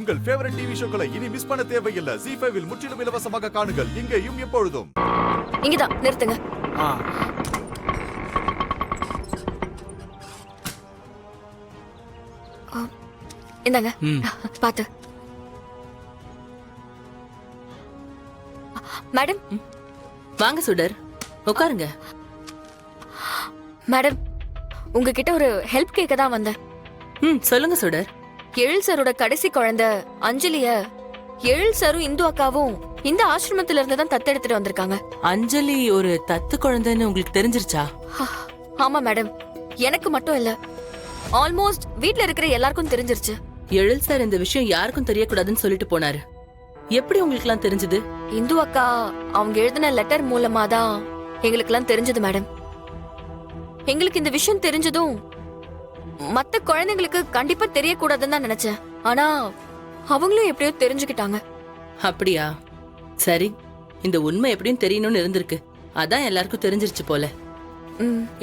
உங்கள் favourite TV ஷோக்களை இனி miss பண்ண தேவையில்லை. ZEE5 இல் முற்றிலும் இலவசமாக காணுங்கள். இங்கேயும் எப்பொழுதும். இங்கதான் நிறுத்துங்க. இந்தாங்க பாத்து. மேடம் வாங்க சுடர், உட்காருங்க. மேடம் உங்ககிட்ட ஒரு ஹெல்ப் கேட்க தான் வந்தேன். சொல்லுங்க சுடர். எழில் சாரோட கடைசி குழந்தை அஞ்சலிய எழில் சாரும் இந்து அக்காவும் இந்த ஆசிரமத்துல இருந்து தான் தத்தெடுத்துட்டு வந்திருக்காங்க. அஞ்சலி ஒரு தத்து குழந்தைன்னு உங்களுக்கு தெரிஞ்சிருச்சா? ஆமா மேடம், எனக்கு மட்டும் இல்ல, ஆல்மோஸ்ட் வீட்ல இருக்கிற எல்லாருக்கும் தெரிஞ்சிருச்சு. எழில் சார் இந்த விஷயம் யாருக்கும் தெரியக்கூடாதுன்னு சொல்லிட்டு போனாரு. எப்படி உங்களுக்கு எல்லாம் தெரிஞ்சது? இந்து அக்கா அவங்க எழுதின லெட்டர் மூலமா தான் எங்களுக்கு எல்லாம் தெரிஞ்சது மேடம். எங்களுக்கு இந்த விஷயம் தெரிஞ்சதும் மத்த குழந்தைங்களுக்கு கண்டிப்பா தெரியக்கூடாதுன்னு தான் நினைச்சேன். ஆனா அவங்களும் எப்படியோ தெரிஞ்சுக்கிட்டாங்க. அப்படியா? சரி, இந்த உண்மை எப்படியும் தெரியணும்னு இருந்திருக்கு. அதான் எல்லாருக்கும் தெரிஞ்சிருச்சு போல.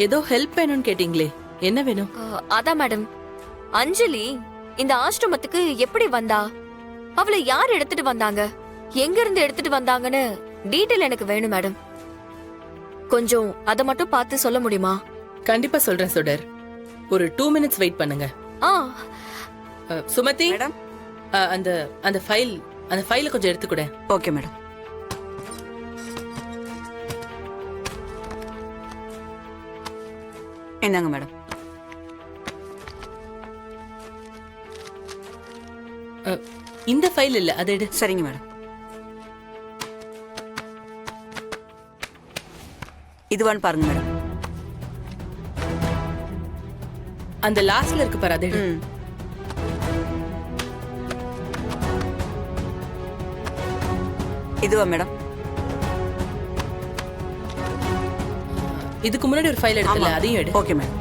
ஏதோ ஹெல்ப் வேணும்னு கேட்டீங்களே, என்ன வேணும்? அதான் மேடம், அஞ்சலி இந்த ஆசிரமத்துக்கு எப்படி வந்தா, அவளை யார் எடுத்துட்டு வந்தாங்க, எங்க இருந்து எடுத்துட்டு வந்தாங்கன்னு டீடைல் எனக்கு வேணும் மேடம். கொஞ்சம் அதை மட்டும் பார்த்து சொல்ல முடியுமா? கண்டிப்பா சொல்றேன் சுடர். ஒரு 2 minutes வெயிட் பண்ணுங்க. சுமதி மேடம், அந்த அந்த ஃபைலை கொஞ்சம் எடுத்துக்கூட. Okay madam. என்னங்க மேடம்? இந்த ஃபைல் இல்ல, அதை எடு. சரிங்க மேடம். இதுவான்னு பாருங்க மேடம். அந்த லாஸ்ட்ல இருக்கு பாரு, அதை எடு. இதுவா மேடம்? இதுக்கு முன்னாடி ஒரு ஃபைல் எடுத்தல, அதையும் எடு. Okay madam.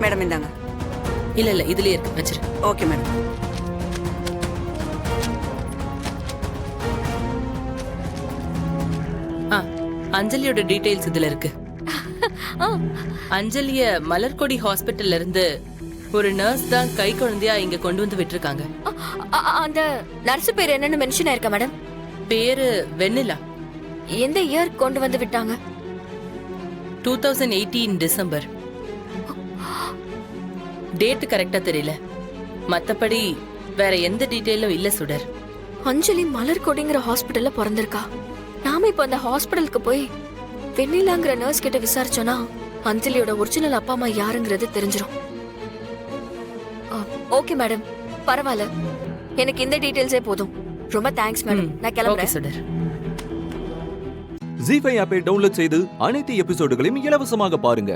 மேடம் இந்தாங்க. இல்ல இல்ல, இதுலயே இருக்கு, வச்சிரு. Okay madam. அஞ்சலியோட டீடைல்ஸ் இதுல இருக்கு. அஞ்சலிய மலர்கொடி ஹாஸ்பிட்டல்ல இருந்து ஒரு நர்ஸ் தான் கை குழந்தையா இங்க கொண்டு வந்து விட்டுருக்காங்க. அந்த நர்ஸ் பேர் என்னன்னு மென்ஷன் ஆயிருக்கா மேடம்? பேரு வெண்ணிலா. எந்த இயர் கொண்டு வந்து விட்டாங்க? 2018 டிசம்பர். டேட் கரெக்டா தெரியல, மத்தபடி வேற எந்த டீடைலும் இல்ல சுடர். அஞ்சலி மலர்கொடிங்கிற ஹாஸ்பிட்டல்ல பிறந்திருக்கா. நாம இப்ப அந்த ஹாஸ்பிட்டலுக்கு போய் வெண்ணிலாங்கிற நர்ஸ் கிட்ட விசாரிச்சோன்னா அஞ்சலியோட ஒரிஜினல் அப்பா அம்மா யாருங்கிறது தெரிஞ்சிடும். ஓகே மேடம், பரவாயில்ல, எனக்கு இந்த டீடைல்ஸே போதும். ரொம்ப தேங்க்ஸ் மேடம், நான் கிளம்புறேன். சுடர். ZEE5 ஆப்பை டவுன்லோட் செய்து அனைத்து எபிசோடுகளையும் இலவசமாக பாருங்க.